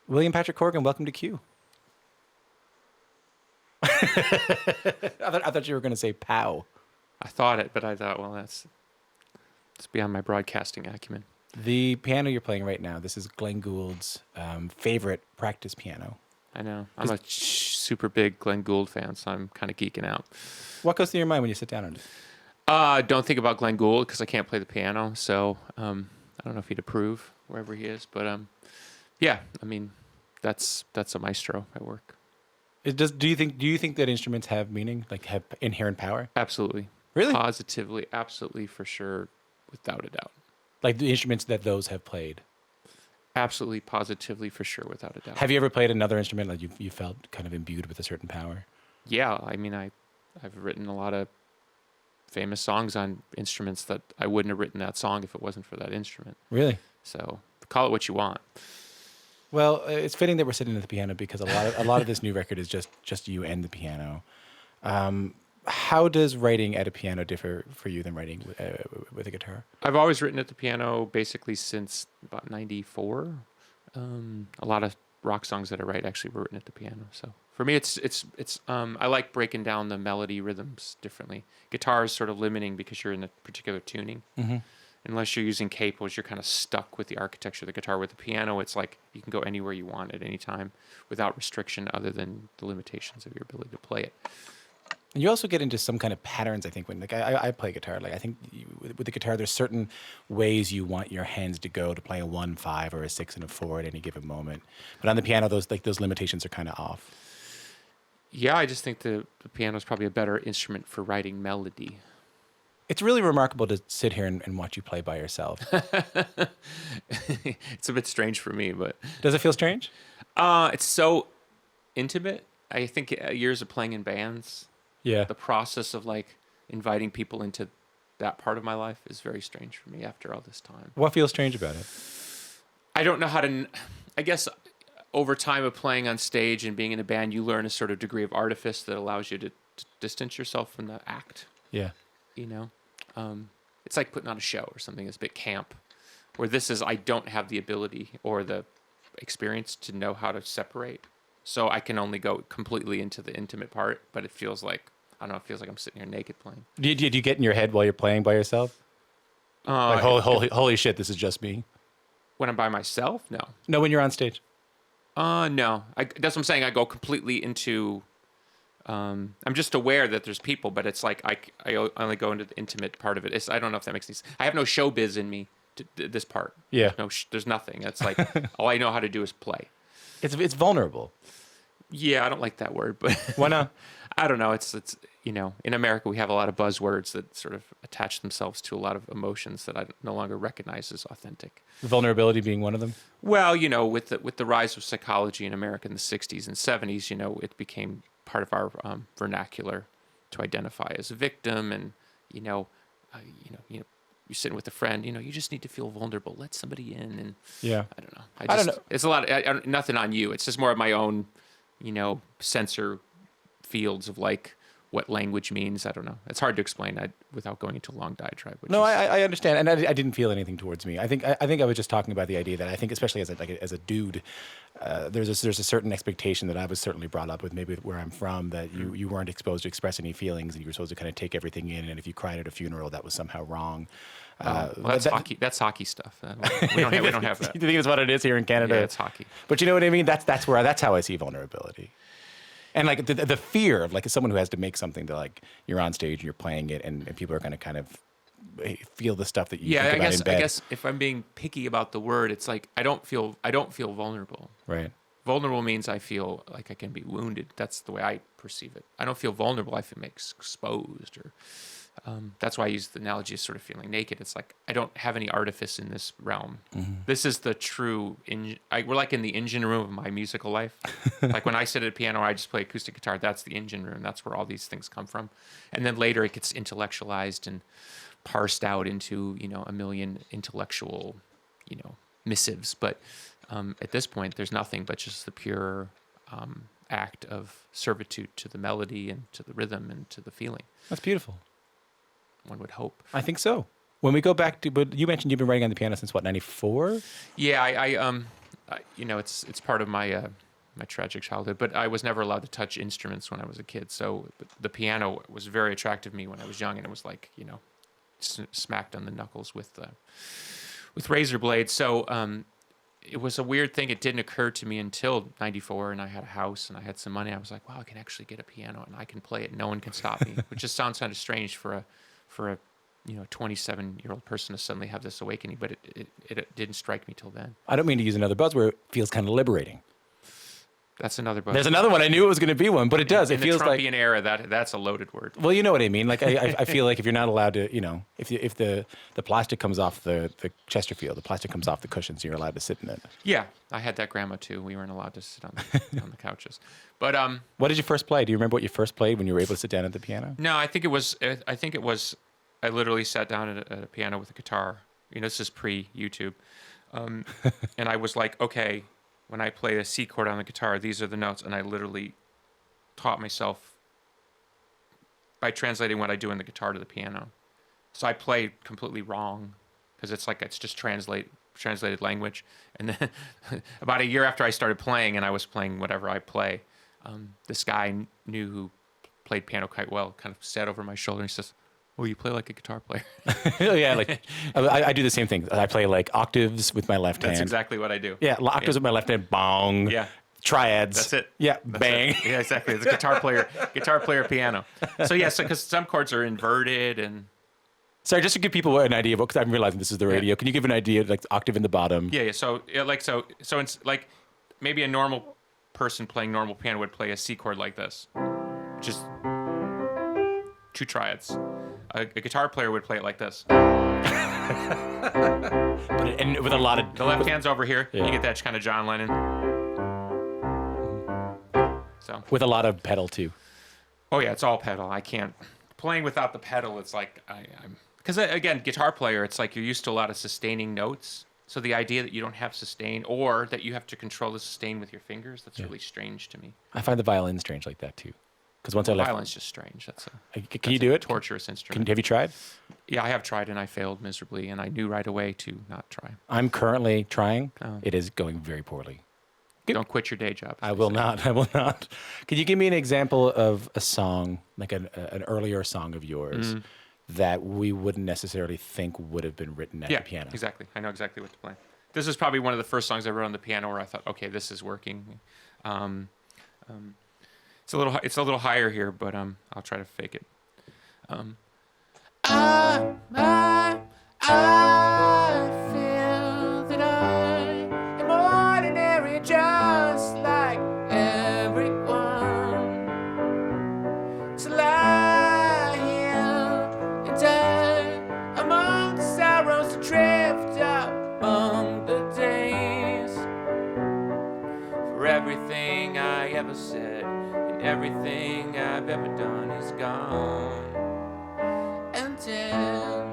William Patrick Corgan, welcome to Q. I thought you were going to say pow. I thought it, but I thought, well, it's beyond my broadcasting acumen. The piano you're playing right now, this is Glenn Gould's favorite practice piano. I know. I'm a super big Glenn Gould fan, so I'm kind of geeking out. What goes through your mind when you sit down on it? Don't think about Glenn Gould because I can't play the piano, so I don't know if he'd approve wherever he is, but yeah, I mean, that's a maestro at work. Do you think that instruments have meaning, like have inherent power? Absolutely. Really? Positively, absolutely, for sure, without a doubt. Like the instruments that those have played? Absolutely, positively, for sure, without a doubt. Have you ever played another instrument like you felt kind of imbued with a certain power? Yeah, I mean, I've written a lot of famous songs on instruments that I wouldn't have written that song if it wasn't for that instrument. Really? So call it what you want. Well, it's fitting that we're sitting at the piano because a lot of this new record is just you and the piano. How does writing at a piano differ for you than writing with a guitar? I've always written at the piano basically since about 94. A lot of rock songs that I write actually were written at the piano. So for me, it's I like breaking down the melody rhythms differently. Guitar is sort of limiting because you're in a particular tuning. Mm-hmm. Unless you're using capos, you're kind of stuck with the architecture of the guitar. With the piano, it's like you can go anywhere you want at any time without restriction other than the limitations of your ability to play it. And you also get into some kind of patterns, I think, when I play guitar. Like I think with the guitar, there's certain ways you want your hands to go to play a 1-5 or a 6 and a 4 at any given moment. But on the piano, those limitations are kind of off. Yeah, I just think the piano is probably a better instrument for writing melody. It's really remarkable to sit here and watch you play by yourself. It's a bit strange for me, but Does it feel strange? it's so intimate. I think years of playing in bands, Yeah. the process of like inviting people into that part of my life is very strange for me after all this time. What feels strange about it? I don't know how to. I guess over time of playing on stage and being in a band, you learn a sort of degree of artifice that allows you to distance yourself from the act. Yeah. You know, it's like putting on a show or something that's a bit camp. Where this is, I don't have the ability or the experience to know how to separate, so I can only go completely into the intimate part. But it feels like I don't know. It feels like I'm sitting here naked playing. Do you get in your head while you're playing by yourself? Like holy shit, this is just me. When I'm by myself, no. No, when you're on stage. No. That's what I'm saying. I go completely into. I'm just aware that there's people, but it's like I only go into the intimate part of it. I don't know if that makes sense. I have no showbiz in me. This part. Yeah. There's nothing. It's like all I know how to do is play. It's vulnerable. Yeah, I don't like that word, but Why not? I don't know. It's in America we have a lot of buzzwords that sort of attach themselves to a lot of emotions that I no longer recognize as authentic. Vulnerability being one of them. Well, with the rise of psychology in America in the 60s and 70s, it became part of our vernacular to identify as a victim, and you're sitting with a friend, you just need to feel vulnerable. Let somebody in, and Yeah. I don't know. I don't know. It's a lot. Nothing on you. It's just more of my own, sensor fields of like what language means. I don't know. It's hard to explain without going into a long diatribe. I understand, and I didn't feel anything towards me. I think I was just talking about the idea that I think, especially as a dude, there's a certain expectation that I was certainly brought up with, maybe where I'm from, that you weren't exposed to express any feelings, and you were supposed to kind of take everything in, and if you cried at a funeral, that was somehow wrong. That's hockey. That's hockey stuff. We don't have that. You think it's what it is here in Canada? Yeah, it's hockey. But you know what I mean? That's how I see vulnerability. And like the fear of like someone who has to make something that like you're on stage and you're playing it, and people are going to kind of feel the stuff that you think about in bed. I guess if I'm being picky about the word, it's like I don't feel vulnerable. Right. Vulnerable means I feel like I can be wounded. That's the way I perceive it. I don't feel vulnerable. I feel exposed, or that's why I use the analogy of sort of feeling naked. It's like I don't have any artifice in this realm. Mm-hmm. This is the true. We're like in the engine room of my musical life. Like when I sit at a piano, I just play acoustic guitar. That's the engine room. That's where all these things come from. And then later it gets intellectualized and parsed out into a million intellectual missives. But at this point, there's nothing but just the pure act of servitude to the melody and to the rhythm and to the feeling. That's beautiful. One would hope. I think so. When we go back to, but you mentioned you've been writing on the piano since what, 94? Yeah, it's part of my my tragic childhood. But I was never allowed to touch instruments when I was a kid. So the piano was very attractive to me when I was young, and it was like smacked on the knuckles with razor blades. So it was a weird thing. It didn't occur to me until '94, and I had a house and I had some money. I was like, wow, I can actually get a piano and I can play it. And no one can stop me, which just sounds kind of strange for a 27-year-old person to suddenly have this awakening. But it didn't strike me till then. I don't mean to use another buzzword. It feels kind of liberating. That's another book. There's another one. I knew it was going to be one, but it does. In It feels the like Trumpian era, that's a loaded word. Well, you know what I mean. Like I feel like if you're not allowed to, if the plastic comes off the Chesterfield, the plastic comes off the cushions, you're allowed to sit in it. Yeah, I had that grandma too. We weren't allowed to sit on the couches. But what did you first play? Do you remember what you first played when you were able to sit down at the piano? no, I think it was. I literally sat down at a piano with a guitar. This is pre-YouTube, and I was like, okay, when I play a C chord on the guitar, these are the notes, and I literally taught myself by translating what I do in the guitar to the piano. So I played completely wrong because it's just translated language. And then about a year after I started playing, and I was playing whatever I play, this guy knew who played piano quite well, kind of sat over my shoulder and he says, "Oh, you play like a guitar player." Yeah, like I do the same thing. I play like octaves with my left hand. That's exactly what I do. Yeah, octaves with my left hand. Bong. Yeah. Triads. That's it. Yeah, That's bang. it. Yeah, exactly. It's a guitar player piano. So yeah, because some chords are inverted and. Sorry, just to give people an idea, because I'm realizing this is the radio. Can you give an idea of like the octave in the bottom? Yeah. So it's like maybe a normal person playing normal piano would play a C chord like this, just 2 triads. A guitar player would play it like this. And with a lot of The left hand's over here. Yeah. You get that kind of John Lennon. So. with a lot of pedal too. Oh yeah, it's all pedal. I can't playing without the pedal. It's like I'm because again, guitar player. It's like you're used to a lot of sustaining notes. So the idea that you don't have sustain or that you have to control the sustain with your fingers, that's really strange to me. I find the violin strange like that too. Because once I left, Violin's just strange. can you do it? Torturous instrument. Have you tried? Yeah, I have tried and I failed miserably, and I knew right away to not try. I'm currently trying. Oh. It is going very poorly. Don't quit your day job. I will not. I will not. Can you give me an example of a song, like an earlier song of yours, that we wouldn't necessarily think would have been written at the piano? Exactly. I know exactly what to play. This is probably one of the first songs I wrote on the piano where I thought, okay, this is working. It's a little higher here, but I'll try to fake it. I feel that I am ordinary, just like everyone. To lie here and die among the sorrows, to drift among the days. For everything I ever said and everything I've ever done is gone. And then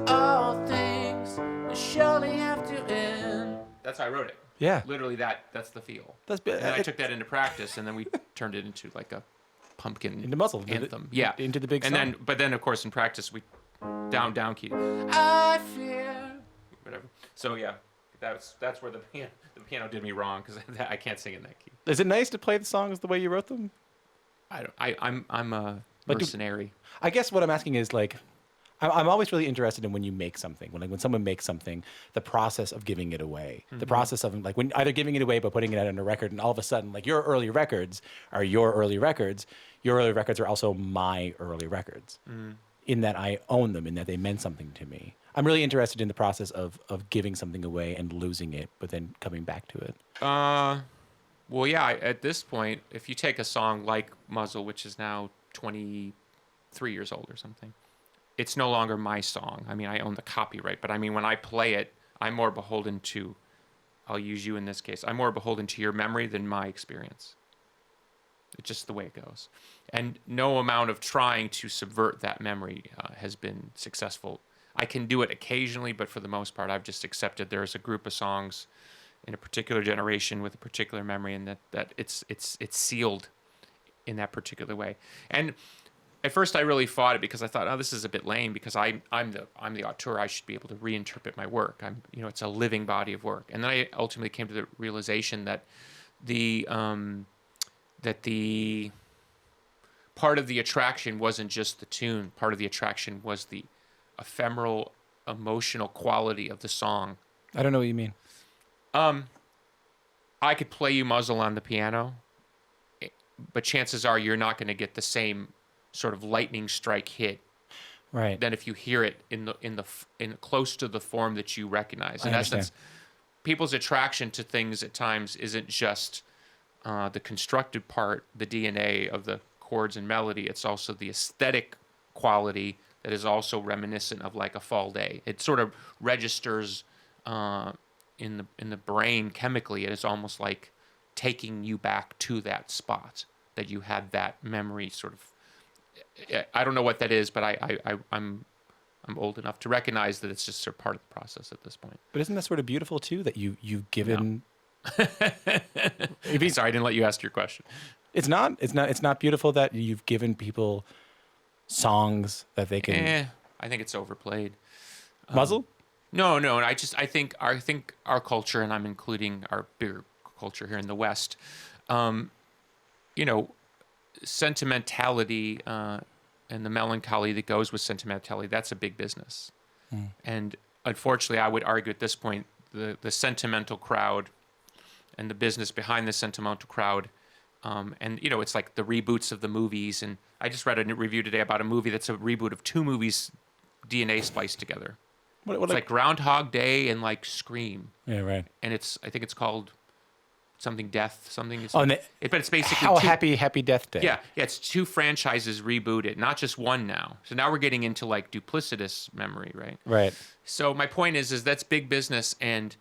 all things surely have to end. That's how I wrote it. Yeah. Literally that's the feel. And I took that into practice, and then we turned it into like a pumpkin into muscle anthem. into the big and song. but then of course in practice we down key. I fear whatever. So yeah, that's where the piano did me wrong, because I can't sing in that key. Is it nice to play the songs the way you wrote them? I'm a mercenary. I guess what I'm asking is like, I'm always really interested in when you make something, when someone makes something, the process of giving it away, the process of like when either giving it away by putting it out on a record, and all of a sudden like your early records are your early records. Your early records are also my early records, in that I own them, in that they meant something to me. I'm really interested in the process of giving something away and losing it, but then coming back to it. Well, yeah, at this point, if you take a song like Muzzle, which is now 23 years old or something, it's no longer my song. I mean, I own the copyright, but I mean, when I play it, I'm more beholden to, I'll use you in this case, I'm more beholden to your memory than my experience. It's just the way it goes. And no amount of trying to subvert that memory has been successful. I can do it occasionally, but for the most part, I've just accepted there's a group of songs in a particular generation with a particular memory, and that it's sealed in that particular way. And at first I really fought it because I thought, oh, this is a bit lame because I'm the auteur. I should be able to reinterpret my work. It's a living body of work. And then I ultimately came to the realization that the part of the attraction wasn't just the tune. Part of the attraction was the ephemeral, emotional quality of the song. I don't know what you mean. I could play you Muzzle on the piano, but chances are you're not going to get the same sort of lightning strike hit, right? Than if you hear it in close to the form that you recognize. In essence, people's attraction to things at times isn't just the constructed part, the DNA of the chords and melody. It's also the aesthetic quality that is also reminiscent of like a fall day. It sort of registers in the brain chemically. It is almost like taking you back to that spot that you had that memory sort of. I don't know what that is, but I'm old enough to recognize that it's just sort of part of the process at this point. But isn't that sort of beautiful too, that you've given? No. Sorry, I didn't let you ask your question. It's not beautiful that you've given people songs that they can. I think it's overplayed. Muzzle? No. I think our culture, and I'm including our bigger culture here in the West, sentimentality and the melancholy that goes with sentimentality, that's a big business. And unfortunately, I would argue at this point, the sentimental crowd and the business behind the sentimental crowd, it's like the reboots of the movies. And I just read a review today about a movie that's a reboot of two movies DNA spliced together. It's like Groundhog Day and like Scream. Yeah, right. And I think it's called something Death, something. But it's basically Happy Death Day. Yeah, it's two franchises rebooted, not just one now. So now we're getting into like duplicitous memory, right? Right. So my point is that's big business, and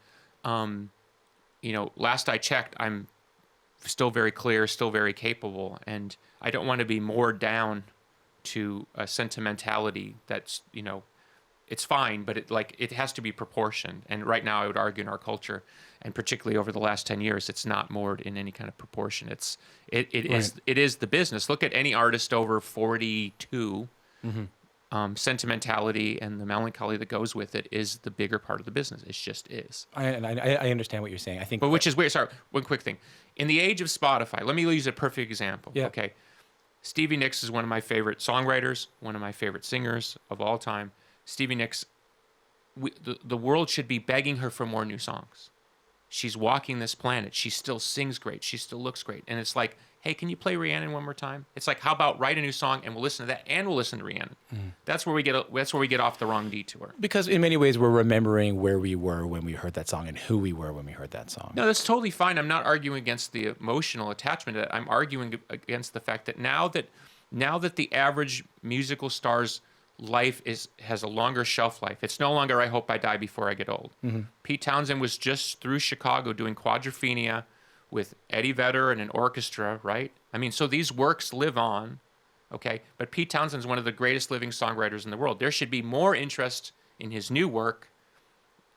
last I checked, I'm still very clear, still very capable, and I don't want to be moored down to a sentimentality that's it's fine, but it has to be proportioned. And right now, I would argue in our culture, and particularly over the last 10 years, it's not moored in any kind of proportion. It is the business. Look at any artist over 42. Mm-hmm. Sentimentality and the melancholy that goes with it is the bigger part of the business. It just is. I understand what you're saying. I think, but which is weird. Sorry, one quick thing. In the age of Spotify, let me use a perfect example. Yeah. Okay, Stevie Nicks is one of my favorite songwriters, one of my favorite singers of all time. Stevie Nicks, the world should be begging her for more new songs. She's walking this planet. She still sings great. She still looks great. And it's like, hey, can you play Rhiannon one more time? It's like, how about write a new song and we'll listen to that and we'll listen to Rhiannon. That's where we get off the wrong detour. Because in many ways we're remembering where we were when we heard that song and who we were when we heard that song. No, that's totally fine. I'm not arguing against the emotional attachment to that. I'm arguing against the fact that now that the average musical star's life has a longer shelf life. It's no longer I hope I die before I get old. Mm-hmm. Pete Townsend was just through Chicago doing Quadrophenia with Eddie Vedder and an orchestra, right? I mean, so these works live on, okay? But Pete Townsend's one of the greatest living songwriters in the world. There should be more interest in his new work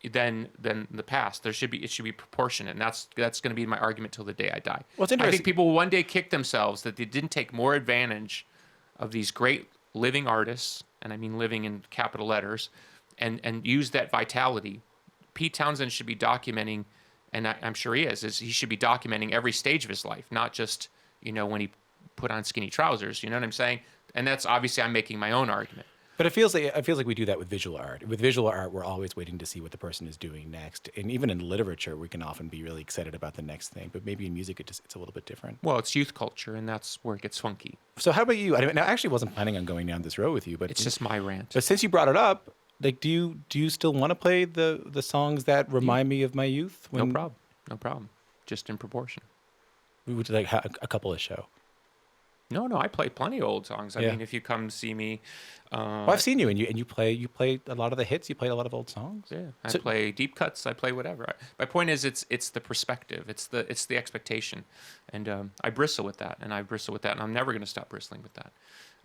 than the past. It should be proportionate, and that's going to be my argument till the day I die. Well, it's interesting. I think people will one day kick themselves that they didn't take more advantage of these great living artists, and I mean living in capital letters, and use that vitality. Pete Townsend should be documenting, and I'm sure he is he should be documenting every stage of his life, not just, when he put on skinny trousers, you know what I'm saying? And that's obviously I'm making my own argument. But it feels like we do that with visual art. With visual art, we're always waiting to see what the person is doing next. And even in literature, we can often be really excited about the next thing. But maybe in music, it's a little bit different. Well, it's youth culture, and that's where it gets funky. So how about you? I actually wasn't planning on going down this road with you, but it's just my rant. But since you brought it up, like, do you still want to play the songs that remind me of my youth? No problem. Just in proportion. We would like a couple of show. No, I play plenty of old songs. I mean, if you come see me, well, I've seen you, and you play a lot of the hits. You play a lot of old songs. Yeah, I play deep cuts. I play whatever. My point is, it's the perspective. It's the expectation, and I bristle with that, and I'm never going to stop bristling with that.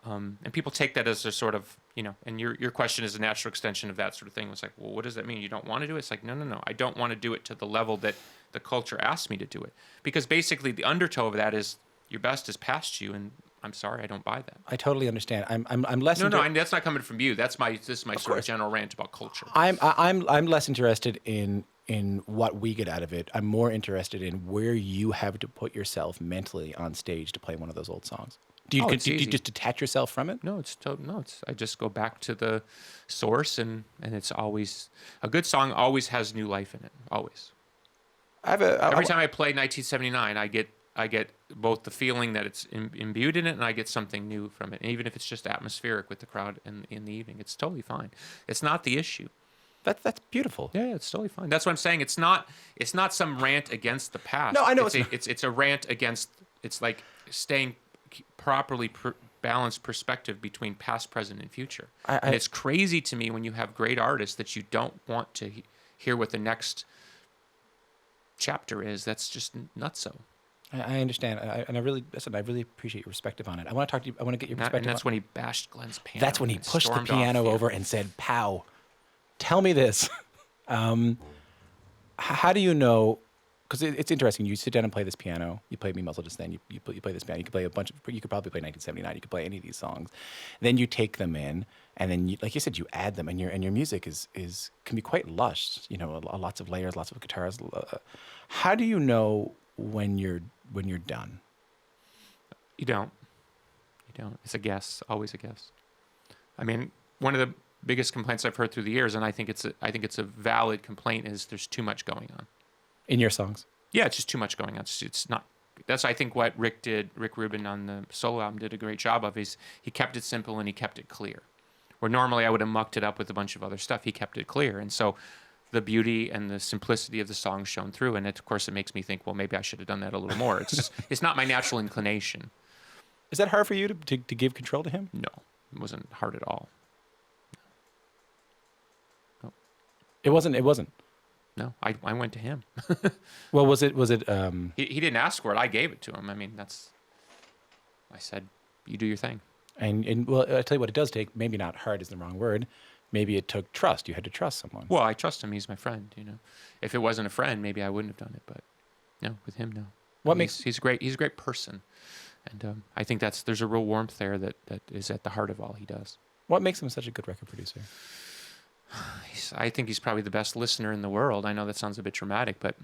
And people take that as a sort of, and your question is a natural extension of that sort of thing. It's like, well, what does that mean? You don't want to do it? It's like, no. I don't want to do it to the level that the culture asks me to do it, because basically the undertow of that is your best is past you, and I'm sorry, I don't buy that. I totally understand. I'm less. No, and that's not coming from you. This is my sort of general rant about culture. I'm less interested in what we get out of it. I'm more interested in where you have to put yourself mentally on stage to play one of those old songs. Do you just detach yourself from it? No, I just go back to the source, and it's always a good song. Always has new life in it. Always. Every time I play 1979, I get both the feeling that it's imbued in it, and I get something new from it. And even if it's just atmospheric with the crowd in the evening, it's totally fine. It's not the issue. That's beautiful. Yeah, it's totally fine. That's what I'm saying. It's not some rant against the past. No, I know it's a rant against. It's like staying properly balanced perspective between past, present, and future. And it's crazy to me when you have great artists that you don't want to hear what the next chapter is. That's just nutso. I understand, and I really appreciate your perspective on it. I want to talk to you. I want to get your perspective. And that's when he bashed Glenn's piano. That's when he pushed the piano over and said, "Pow, tell me this." How do you know? Because it's interesting. You sit down and play this piano. You play Me Muzzle Just Then. You play this piano. You could play a bunch of. You could probably play 1979. You could play any of these songs. Then you take them in, and then you, like you said, you add them, and your music can be quite lush. You know, lots of layers, lots of guitars. How do you know when you're done? You don't. It's a guess. Always a guess. I mean, one of the biggest complaints I've heard through the years, and I think it's a valid complaint, is there's too much going on. In your songs? Yeah, it's just too much going on. It's not. That's, I think, what Rick Rubin on the solo album did a great job of. Is he kept it simple and he kept it clear. Where normally I would have mucked it up with a bunch of other stuff. He kept it clear, and so the beauty and the simplicity of the song shone through. And of course, it makes me think, well, maybe I should have done that a little more. It's just, it's not my natural inclination. Is that hard for you to give control to him? No, it wasn't hard at all. No. It wasn't. No, I went to him. Well, was it? He didn't ask for it. I gave it to him. I mean, I said, you do your thing. And well, I tell you what, it does take. Maybe not hard is the wrong word. Maybe it took trust. You had to trust someone. Well, I trust him. He's my friend. You know, if it wasn't a friend, maybe I wouldn't have done it. But no, with him, no. He's a great person, and I think there's a real warmth there that is at the heart of all he does. What makes him such a good record producer? I think he's probably the best listener in the world. I know that sounds a bit dramatic, but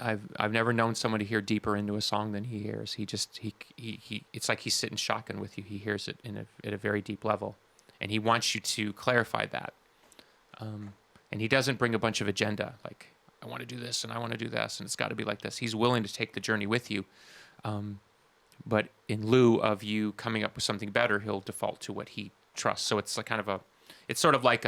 I've never known someone to hear deeper into a song than he hears. He it's like he's sitting shotgun with you. He hears it at a very deep level, and he wants you to clarify that. And he doesn't bring a bunch of agenda like, I want to do this and I want to do this and it's got to be like this. He's willing to take the journey with you, but in lieu of you coming up with something better, he'll default to what he trusts. So it's like it's sort of like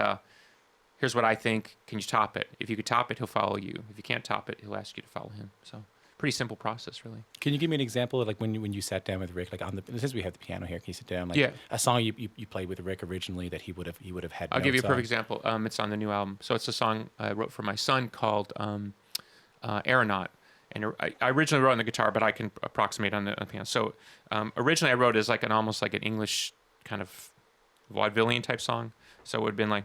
here's what I think. Can you top it? If you could top it, he'll follow you. If you can't top it, he'll ask you to follow him. So pretty simple process, really. Can you give me an example of like when you sat down with Rick, like since we have the piano here, can you sit down? Like yeah. A song you played with Rick originally that he would have had. I'll give you a perfect example. It's on the new album. So it's a song I wrote for my son called Aeronaut. And I originally wrote on the guitar, but I can approximate on the piano. So originally I wrote it as like almost like an English kind of vaudevillian type song. So it would have been like.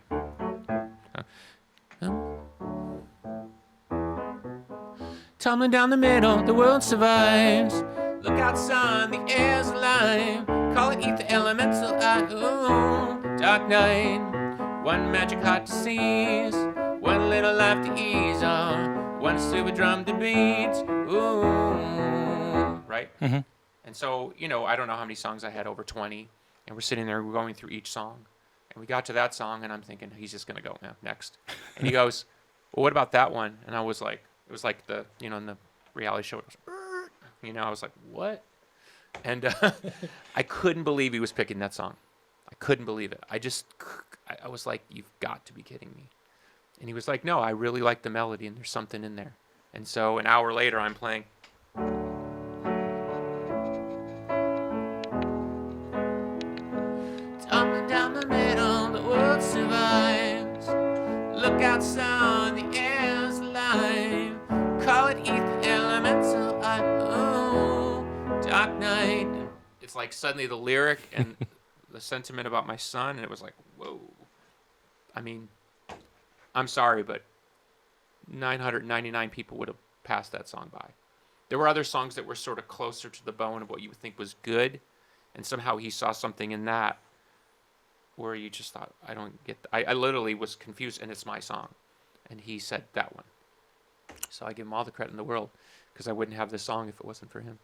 Tumbling down the middle, the world survives. Look out, son, the air's alive. Call it ether, elemental, dark night. One magic heart to seize, one little life to ease on, one super drum to beat. Ooh, right? Mm-hmm. And so, I don't know how many songs I had, over 20, and we're sitting there, we're going through each song. And we got to that song, and I'm thinking, he's just going to go, next. And he goes, well, what about that one? And I was like, it was like the, in the reality show, it was, I was like, what? And I couldn't believe he was picking that song. I couldn't believe it. I was like, you've got to be kidding me. And he was like, no, I really like the melody, and there's something in there. And so an hour later, I'm playing. Tumbling down the middle, the world survives. Look out, son, the air's alive. Call it ether, elemental, dark night. It's like suddenly the lyric and the sentiment about my son, and it was like, whoa. I mean, I'm sorry, but 999 people would have passed that song by. There were other songs that were sort of closer to the bone of what you would think was good, And somehow he saw something in that where you just thought, I don't get I literally was confused, and it's my song. And he said that one. So I give him all the credit in the world, because I wouldn't have this song if it wasn't for him.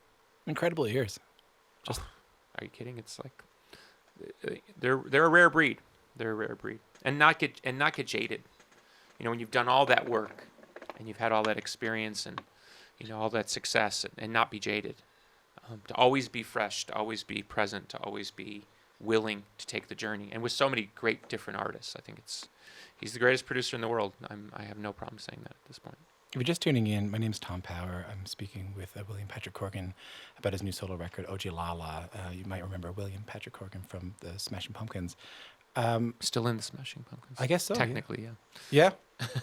Incredible ears. Just, are you kidding? It's like they're a rare breed. They're a rare breed, and not get jaded. You know, when you've done all that work, and you've had all that experience, and all that success, and not be jaded. To always be fresh, to always be present, to always be willing to take the journey. And with so many great different artists, I think he's the greatest producer in the world. I have no problem saying that at this point. If you're just tuning in, my name's Tom Power. I'm speaking with William Patrick Corgan about his new solo record, Ojilala. You might remember William Patrick Corgan from the Smashing Pumpkins. Still in the Smashing Pumpkins. I guess so. Technically, yeah. Yeah?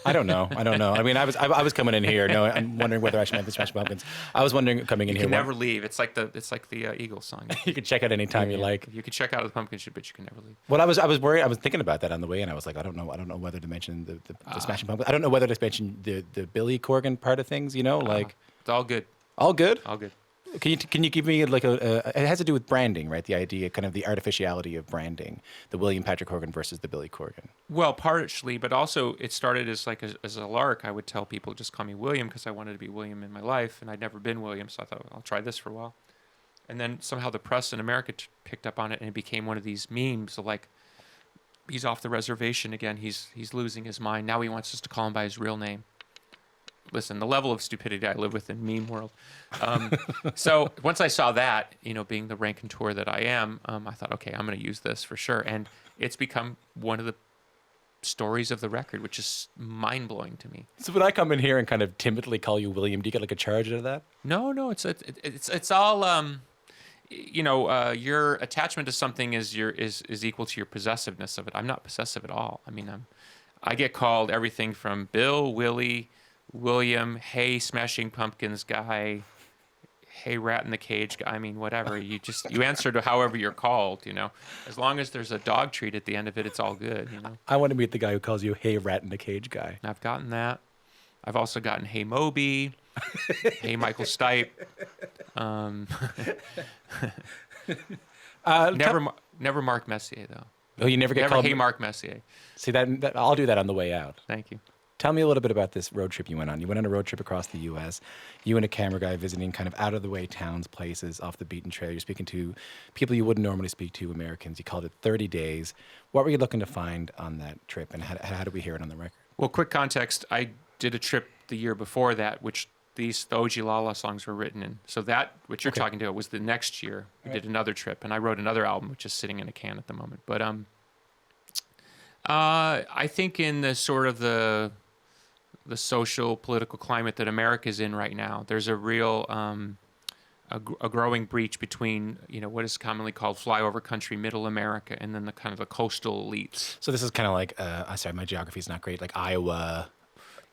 I don't know. I mean, I was coming in here. No, I'm wondering whether I should have the Smashing Pumpkins. I was wondering coming in you here. You can never leave. It's like the Eagles song. You can check out any time you like. You can check out the Pumpkins, but you can never leave. Well, I was worried. I was thinking about that on the way, and I was like, I don't know whether to mention the Smashing Pumpkins. I don't know whether to mention the Billy Corgan part of things. Like it's all good. All good. All good. Can you give me like it has to do with branding, right? The idea, kind of the artificiality of branding, the William Patrick Corgan versus the Billy Corgan. Well, partially, but also it started as like as a lark. I would tell people just call me William because I wanted to be William in my life, and I'd never been William, so I thought I'll try this for a while. And then somehow the press in America picked up on it, and it became one of these memes of like, he's off the reservation again. He's losing his mind. Now he wants us to call him by his real name. Listen, the level of stupidity I live with in meme world. So once I saw that, being the raconteur that I am, I thought, okay, I'm going to use this for sure. And it's become one of the stories of the record, which is mind-blowing to me. So when I come in here and kind of timidly call you William, do you get like a charge out of that? No, it's all, your attachment to something is equal to your possessiveness of it. I'm not possessive at all. I mean, I get called everything from Bill, Willie, William, hey, Smashing Pumpkins guy, hey, Rat in the Cage guy. I mean, whatever. You answer to however you're called, As long as there's a dog treat at the end of it, it's all good, I want to meet the guy who calls you hey, Rat in the Cage guy. I've gotten that. I've also gotten hey, Moby, hey, Michael Stipe. Never Mark Messier, though. Oh, you never get called? Hey, Mark Messier. See, that I'll do that on the way out. Thank you. Tell me a little bit about this road trip you went on. You went on a road trip across the U.S. You and a camera guy visiting kind of out-of-the-way towns, places, off the beaten trail. You're speaking to people you wouldn't normally speak to, Americans. You called it 30 days. What were you looking to find on that trip, and how did we hear it on the record? Well, quick context. I did a trip the year before that, which the Ojilala songs were written in. So that, which you're talking to, was the next year. We did another trip, and I wrote another album, which is sitting in a can at the moment. But I think in the sort of the social political climate that America's in right now, there's a real a growing breach between what is commonly called flyover country, middle America, and then the kind of the coastal elites. So this is kind of like sorry, my geography is not great, like Iowa.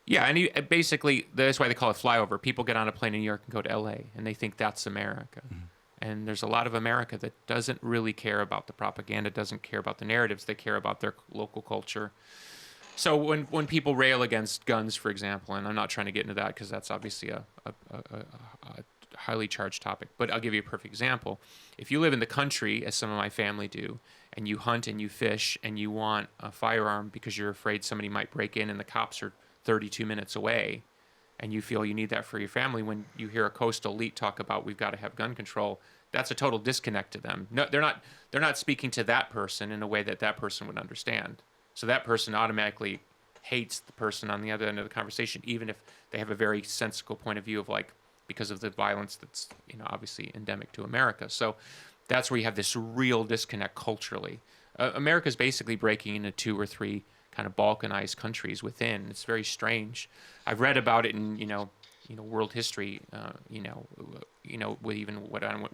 Yeah, and basically that's why they call it flyover. People get on a plane in New York and go to L.A. and they think that's America. Mm-hmm. And there's a lot of America that doesn't really care about the propaganda, doesn't care about the narratives. They care about their local culture. So when people rail against guns, for example, and I'm not trying to get into that because that's obviously a highly charged topic, but I'll give you a perfect example. If you live in the country, as some of my family do, and you hunt and you fish and you want a firearm because you're afraid somebody might break in and the cops are 32 minutes away, and you feel you need that for your family, when you hear a coastal elite talk about we've got to have gun control, that's a total disconnect to them. No, they're not speaking to that person in a way that person would understand. So that person automatically hates the person on the other end of the conversation, even if they have a very sensical point of view of because of the violence that's obviously endemic to America. So that's where you have this real disconnect culturally. America's basically breaking into 2 or 3 kind of balkanized countries within. It's very strange. I've read about it in world history. With even what on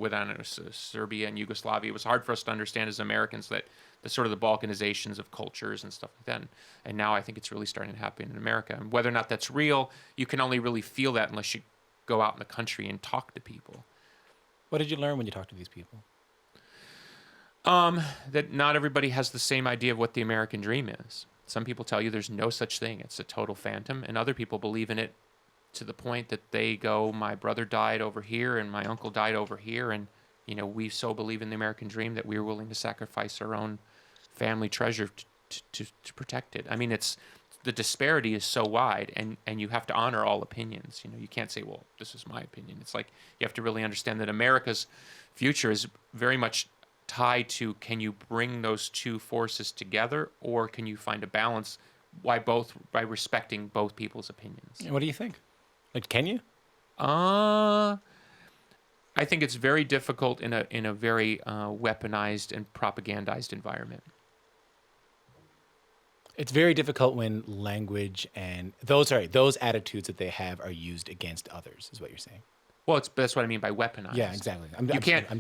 Serbia and Yugoslavia, it was hard for us to understand as Americans that the sort of the balkanizations of cultures and stuff like that. And now I think it's really starting to happen in America. And whether or not that's real, you can only really feel that unless you go out in the country and talk to people. What did you learn when you talked to these people? That not everybody has the same idea of what the American dream is. Some people tell you there's no such thing. It's a total phantom. And other people believe in it to the point that they go, my brother died over here and my uncle died over here. And, we so believe in the American dream that we're willing to sacrifice our own family treasure to protect it. I mean, the disparity is so wide, and you have to honor all opinions. You can't say, well, this is my opinion. It's like you have to really understand that America's future is very much tied to, can you bring those two forces together, or can you find a balance by respecting both people's opinions? What do you think? Like, can you? I think it's very difficult in a very weaponized and propagandized environment. It's very difficult when language and those attitudes that they have are used against others, is what you're saying. Well, that's what I mean by weaponized. Yeah, exactly.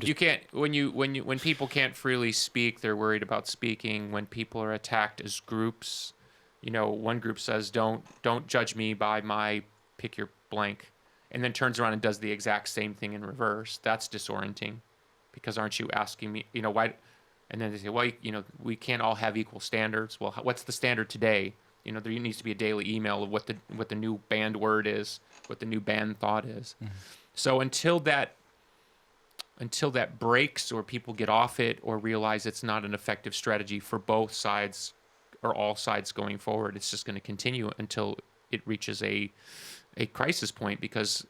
You can't when people can't freely speak, they're worried about speaking. When people are attacked as groups, one group says, don't judge me by my pick your blank, and then turns around and does the exact same thing in reverse. That's disorienting, because aren't you asking me, why? And then they say, well, we can't all have equal standards. Well, what's the standard today? There needs to be a daily email of what the new banned word is, what the new banned thought is. Mm-hmm. So until that breaks, or people get off it, or realize it's not an effective strategy for both sides or all sides going forward, it's just going to continue until it reaches a crisis point, because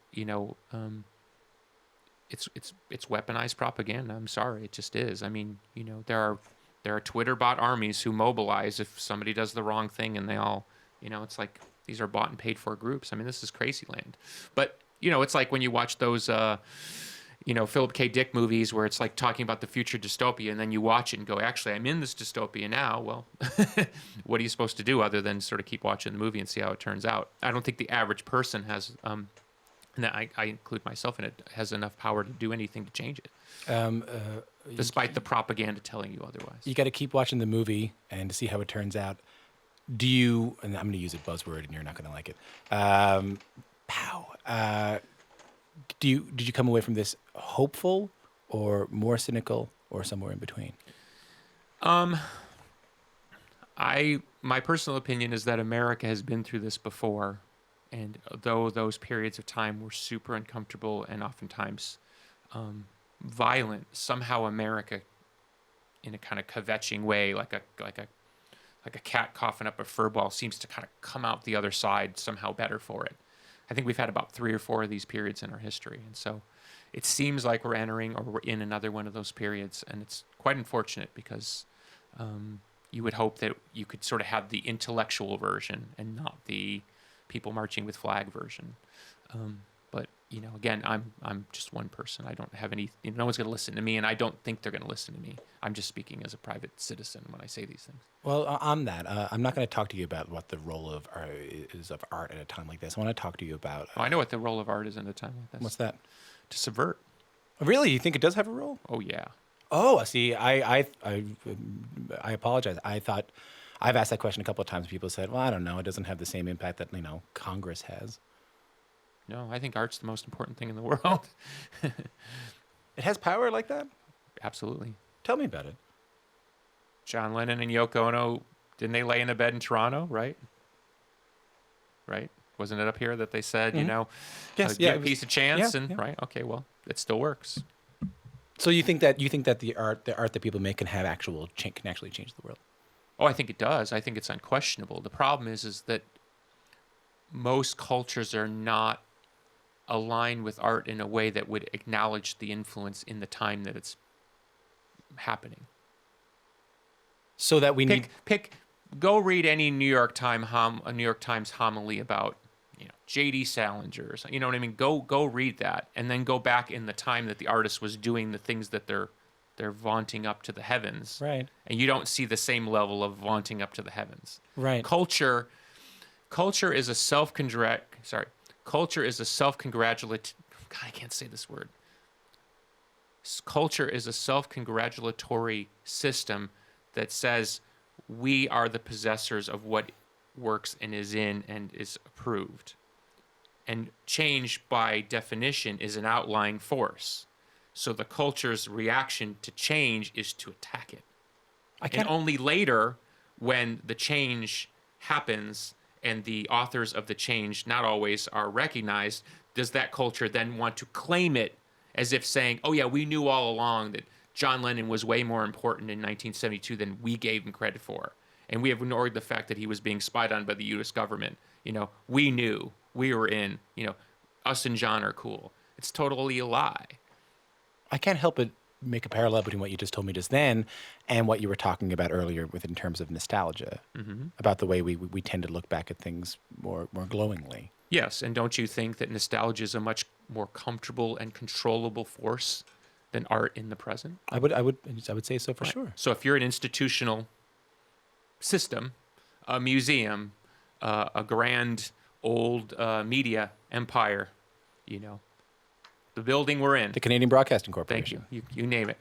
it's weaponized propaganda. I'm sorry, it just is. I mean, there are Twitter bot armies who mobilize if somebody does the wrong thing, and they all, it's like these are bought and paid for groups. I mean, this is crazy land. But it's like when you watch those Philip K. Dick movies where it's like talking about the future dystopia, and then you watch it and go, actually, I'm in this dystopia now. Well, what are you supposed to do other than sort of keep watching the movie and see how it turns out? I don't think the average person has, and I include myself in it, has enough power to do anything to change it, despite the propaganda telling you otherwise. You got to keep watching the movie and to see how it turns out. Do you, and I'm going to use a buzzword and you're not going to like it, did you come away from this hopeful, or more cynical, or somewhere in between? My personal opinion is that America has been through this before, and though those periods of time were super uncomfortable and oftentimes violent, somehow America, in a kind of kvetching way, like a cat coughing up a fur ball, seems to kind of come out the other side somehow better for it. I think we've had about 3 or 4 of these periods in our history. And so it seems like we're entering, or we're in, another one of those periods. And it's quite unfortunate, because you would hope that you could sort of have the intellectual version and not the people marching with flag version. But, again, I'm just one person. I don't have any, no one's going to listen to me, and I don't think they're going to listen to me. I'm just speaking as a private citizen when I say these things. Well, on that, I'm not going to talk to you about what the role of art at a time like this. I want to talk to you about... I know what the role of art is in a time like this. What's that? To subvert. Really? You think it does have a role? Oh, yeah. Oh, see, I apologize. I thought... I've asked that question a couple of times. People said, well, I don't know. It doesn't have the same impact that, Congress has. No, I think art's the most important thing in the world. It has power like that? Absolutely. Tell me about it. John Lennon and Yoko Ono, didn't they lay in a bed in Toronto, right? Right? Wasn't it up here that they said, yes, give peace a chance? Yeah. Right? Okay, well, it still works. So you think that the art that people make can actually change the world? Oh, I think it does. I think it's unquestionable. The problem is that most cultures are not aligned with art in a way that would acknowledge the influence in the time that it's happening. So that we go read any New York Times homily about J.D. Salinger. You know what I mean? Go read that, and then go back in the time that the artist was doing the things that they're vaunting up to the heavens. Right. And you don't see the same level of vaunting up to the heavens. Right. Culture is a self-congratulatory... God, I can't say this word. Culture is a self-congratulatory system that says we are the possessors of what works and is in and is approved. And change, by definition, is an outlying force. So the culture's reaction to change is to attack it. And only later, when the change happens and the authors of the change not always are recognized, does that culture then want to claim it as if saying, oh yeah, we knew all along that John Lennon was way more important in 1972 than we gave him credit for. And we have ignored the fact that he was being spied on by the U.S. government. We knew, we were in, us and John are cool. It's totally a lie. I can't help but make a parallel between what you just told me just then and what you were talking about earlier in terms of nostalgia, about the way we tend to look back at things more glowingly. Yes, and don't you think that nostalgia is a much more comfortable and controllable force than art in the present? I would say so for sure. So if you're an institutional system, a museum, a grand old media empire, the building we're in, The Canadian Broadcasting thank Corporation. you, you name it.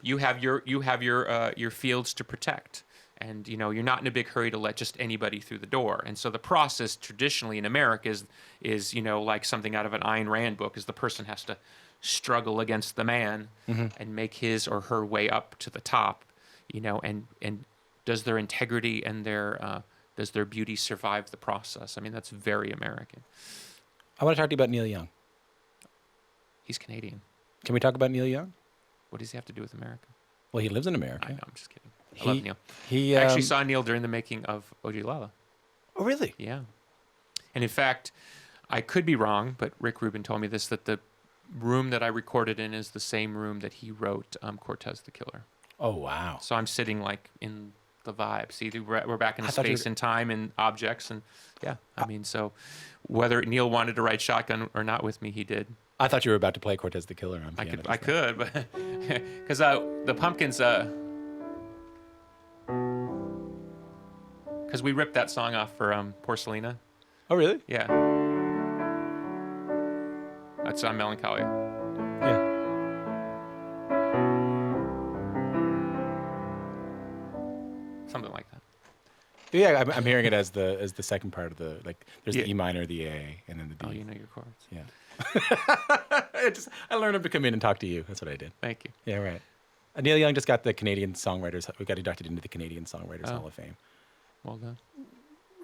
You have your fields to protect, and you're not in a big hurry to let just anybody through the door. And so the process traditionally in America is like something out of an Ayn Rand book, is the person has to struggle against the man and make his or her way up to the top, and does their integrity and does their beauty survive the process? I mean, that's very American. I want to talk to you about Neil Young. He's Canadian. Can we talk about Neil Young? What does he have to do with America? Well, he lives in America. I know, I'm just kidding. I love Neil. He I actually saw Neil during the making of O.J. Lala. Oh, really? Yeah. And in fact, I could be wrong, but Rick Rubin told me this, that the room that I recorded in is the same room that he wrote Cortez the Killer. Oh, wow. So I'm sitting like in the vibe. See, we're back in space and time and objects. And yeah, I mean, so whether Neil wanted to write Shotgun or not with me, he did. I thought you were about to play Cortez the Killer on piano. I could, but because the Pumpkins, because we ripped that song off for Porcelina. Oh, really? Yeah. That's on Melancholia. Yeah. Something like that. Yeah, I'm hearing it as the second part of the, like, there's Yeah. the E minor, the A, and then the B. Oh, you know your chords. Yeah. I learned to come in and talk to you. That's what I did. Thank you. Yeah, right. Neil Young just got the Canadian Songwriters. We got inducted into the Canadian Songwriters Hall of Fame. Well done.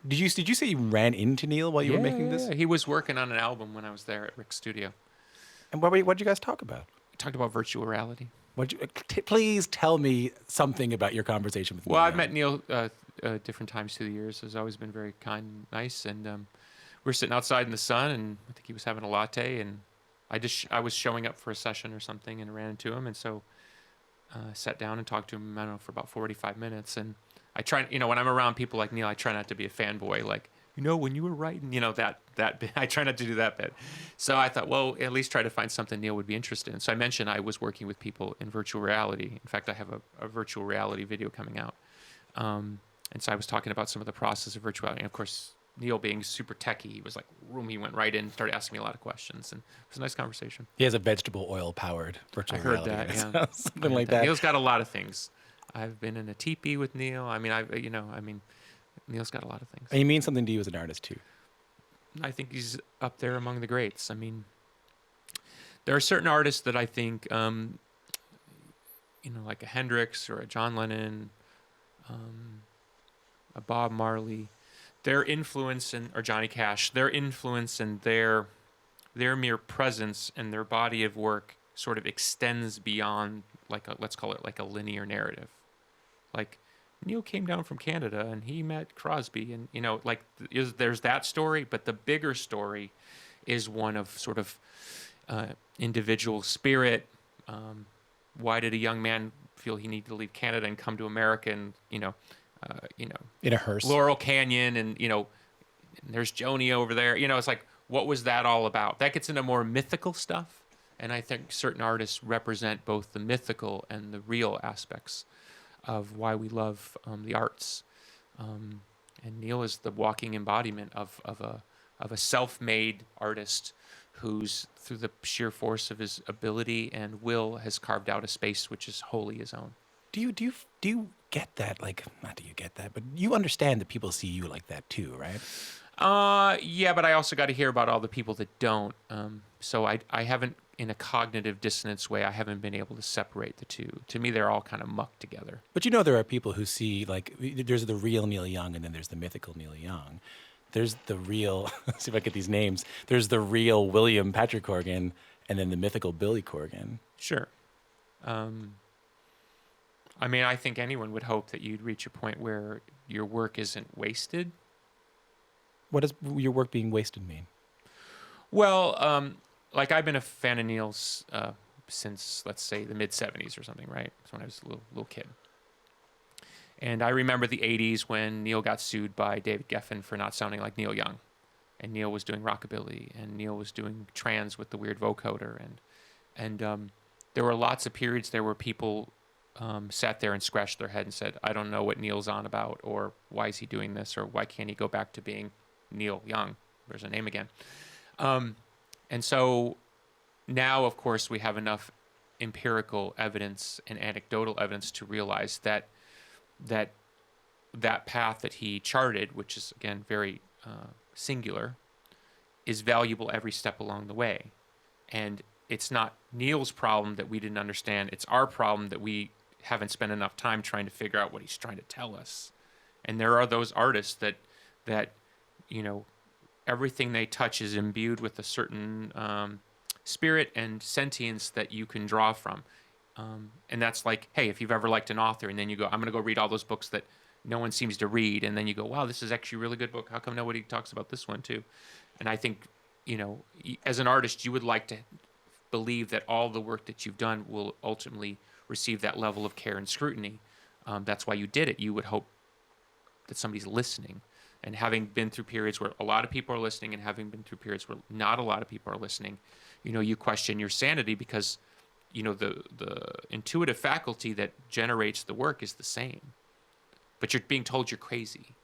Did you say you ran into Neil while you were making this? Yeah, he was working on an album when I was there at Rick's studio. And what did you guys talk about? We talked about virtual reality. Please tell me something about your conversation with Neil. Well, I've Young. met Neil different times through the years. He's always been very kind and nice. And we were sitting outside in the sun, and I think he was having a latte. And I was showing up for a session or something, and ran into him. And so I sat down and talked to him, I don't know, for about 45 minutes. And I try, when I'm around people like Neil, I try not to be a fanboy. Like, when you were writing, that bit, I try not to do that bit. So I thought, well, at least try to find something Neil would be interested in. So I mentioned I was working with people in virtual reality. In fact, I have a virtual reality video coming out. And so I was talking about some of the process of virtual reality. And of course, Neil being super techie, he was like, he went right in, started asking me a lot of questions. And it was a nice conversation. He has a vegetable oil powered virtual reality. I heard that, yeah. Something like that. Neil's got a lot of things. I've been in a teepee with Neil. I mean, Neil's got a lot of things. And he means something to you as an artist too. I think he's up there among the greats. I mean, there are certain artists that I think, like a Hendrix or a John Lennon, a Bob Marley, their influence or Johnny Cash, their influence and their mere presence and their body of work sort of extends beyond let's call it like a linear narrative. Like, Neil came down from Canada and he met Crosby, and there's that story, but the bigger story is one of sort of individual spirit. Why did a young man feel he needed to leave Canada and come to America, and in a hearse, Laurel Canyon, and there's Joni over there. It's like, what was that all about? That gets into more mythical stuff, and I think certain artists represent both the mythical and the real aspects of why we love the arts. And Neil is the walking embodiment of a self-made artist who's, through the sheer force of his ability and will, has carved out a space which is wholly his own. Do you get that? Like, not do you get that, but you understand that people see you like that too, right? Yeah, but I also got to hear about all the people that don't. So I haven't, in a cognitive dissonance way, I haven't been able to separate the two. To me, they're all kind of mucked together. But there are people who see, like, there's the real Neil Young, and then there's the mythical Neil Young. There's the real, let's see if I get these names. There's the real Patrick Corgan, and then the mythical Billy Corgan. Sure. I mean, I think anyone would hope that you'd reach a point where your work isn't wasted. What does your work being wasted mean? Well, like I've been a fan of Neil's since, let's say, the mid-'70s or something, right? That's when I was a little kid. And I remember the 80s when Neil got sued by David Geffen for not sounding like Neil Young. And Neil was doing rockabilly, and Neil was doing trance with the weird vocoder. And there were lots of periods there where people sat there and scratched their head and said, I don't know what Neil's on about, or why is he doing this, or why can't he go back to being Neil Young? There's a name again. And so now, of course, we have enough empirical evidence and anecdotal evidence to realize that path that he charted, which is, again, very singular, is valuable every step along the way. And it's not Neil's problem that we didn't understand. It's our problem that we haven't spent enough time trying to figure out what he's trying to tell us. And there are those artists that you know, everything they touch is imbued with a certain spirit and sentience that you can draw from. And that's like, hey, if you've ever liked an author and then you go, I'm going to go read all those books that no one seems to read, and then you go, wow, this is actually a really good book. How come nobody talks about this one too? And I think, you know, as an artist, you would like to believe that all the work that you've done will ultimately receive that level of care and scrutiny. That's why you did it. You would hope that somebody's listening. And having been through periods where a lot of people are listening and having been through periods where not a lot of people are listening, you know, you question your sanity because, you know, the intuitive faculty that generates the work is the same. But you're being told you're crazy.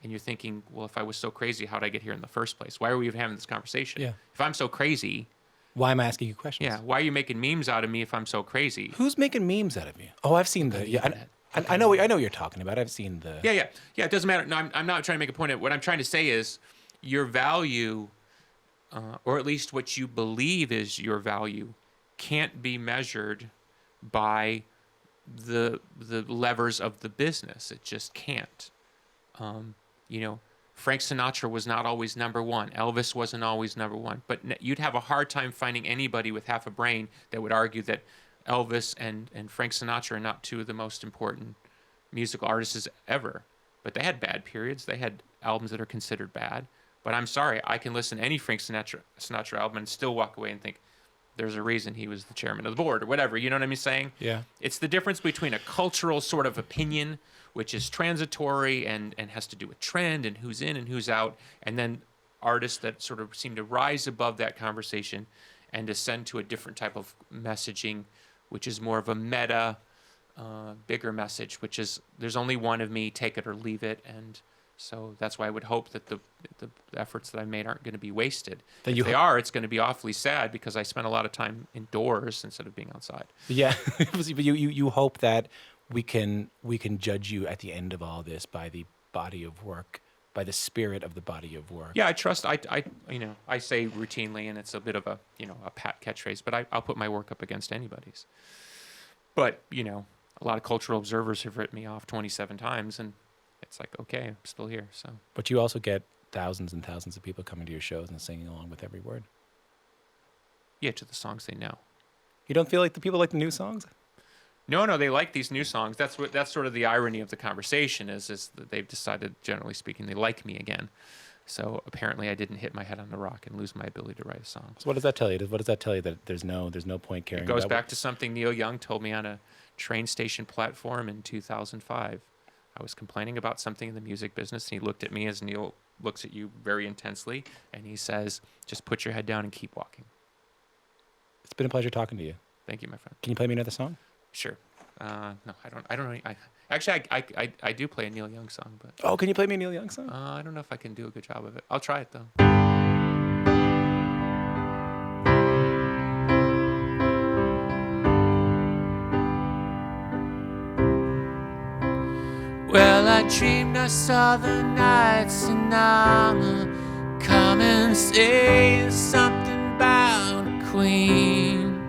And you're thinking, well, if I was so crazy, how'd I get here in the first place? Why are we even having this conversation? Yeah. If I'm so crazy... Why am I asking you questions? Yeah, why are you making memes out of me if I'm so crazy? Who's making memes out of you? Oh, I've seen the... Yeah, I know what you're talking about. I've seen the... Yeah, it doesn't matter. No, I'm not trying to make a point. What I'm trying to say is your value, or at least what you believe is your value, can't be measured by the levers of the business. It just can't. You know, Frank Sinatra was not always number one. Elvis wasn't always number one. But you'd have a hard time finding anybody with half a brain that would argue that Elvis and Frank Sinatra are not two of the most important musical artists ever. But they had bad periods. They had albums that are considered bad. But I'm sorry, I can listen to any Frank Sinatra album and still walk away and think, there's a reason he was the chairman of the board or whatever. You know what I'm saying? Yeah. It's the difference between a cultural sort of opinion, which is transitory and has to do with trend and who's in and who's out, and then artists that sort of seem to rise above that conversation and ascend to a different type of messaging, which is more of a meta, bigger message, which is there's only one of me, take it or leave it. And so that's why I would hope that the efforts that I made aren't going to be wasted. If they are, it's going to be awfully sad because I spent a lot of time indoors instead of being outside. Yeah, but you hope that we can judge you at the end of all this by the body of work, by the spirit of the body of work. Yeah, I trust. I say routinely, and it's a bit of a pat catchphrase, but I'll put my work up against anybody's. But a lot of cultural observers have written me off 27 times, and it's like, okay, I'm still here. So. But you also get thousands and thousands of people coming to your shows and singing along with every word. Yeah, to the songs they know. You don't feel like the people like the new songs? No, they like these new songs. That's sort of the irony of the conversation is that they've decided, generally speaking, they like me again. So apparently I didn't hit my head on the rock and lose my ability to write a song. So what does that tell you? What does that tell you that there's no point caring? It goes back to something Neil Young told me on a train station platform in 2005. I was complaining about something in the music business, and he looked at me as Neil looks at you very intensely, and he says, just put your head down and keep walking. It's been a pleasure talking to you. Thank you, my friend. Can you play me another song? Sure. No, I don't know. Actually, I do play a Neil Young song, but... Oh, can you play me a Neil Young song? I don't know if I can do a good job of it. I'll try it, though. Well, I dreamed I saw the nights, and I'ma come and say something about a queen.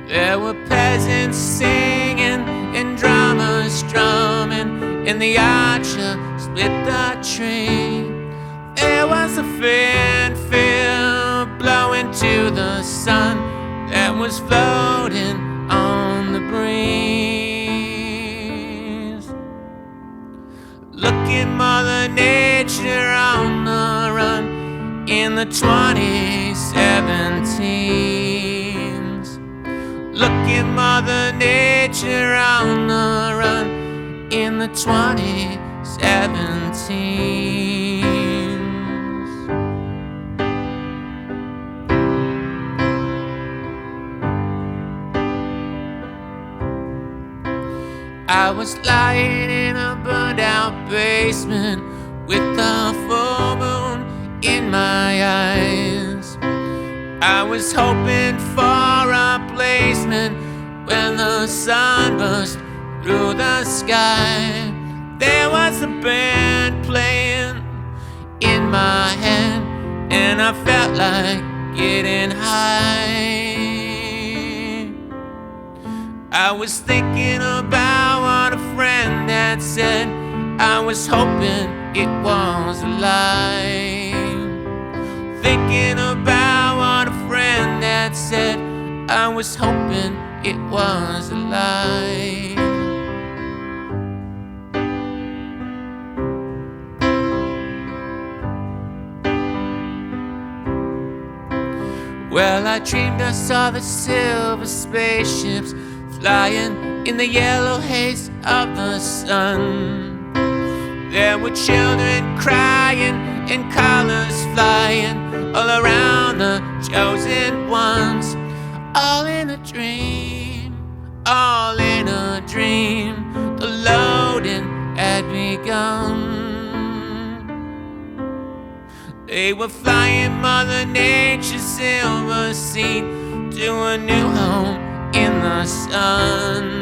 There were peasants singing and drummers drumming in the archer split the train. There was a fanfare blowing to the sun. that was floating on the breeze. Look at Mother Nature on the run in the 2017s. Look at Mother Nature on the run in the 2017s. I was lying in a burned out basement with the full moon in my eyes. I was hoping for a placement when the sun burst through the sky. There was a band playing in my hand, and I felt like getting high. I was thinking about what a friend had said. I was hoping it was a lie. Thinking about what a friend had said. I was hoping it was a lie. Well, I dreamed I saw the silver spaceships flying in the yellow haze of the sun. There were children crying and colors flying all around the chosen ones. All in a dream, all in a dream. The loading had begun. They were flying Mother Nature's silver seed to a new home in the sun.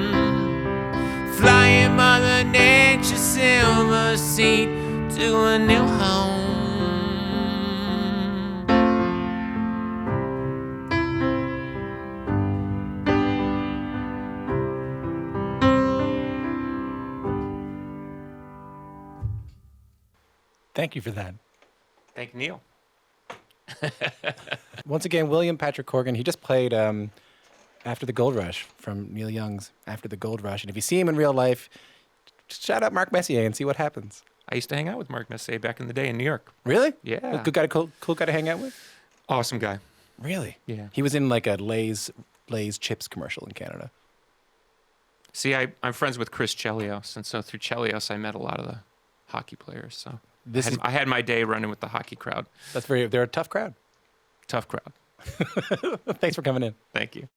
Flying Mother Nature's silver seed to a new home. Thank you for that. Thank Neil. Once again, William Patrick Corgan. He just played After the Gold Rush from Neil Young's After the Gold Rush. And if you see him in real life, just shout out Mark Messier and see what happens. I used to hang out with Mark Messier back in the day in New York. Really? Yeah. Good guy, cool guy to hang out with? Awesome guy. Really? Yeah. He was in like a Lay's chips commercial in Canada. See, I'm friends with Chris Chelios, and so through Chelios, I met a lot of the hockey players. So I had my day running with the hockey crowd. They're a tough crowd. Tough crowd. Thanks for coming in. Thank you.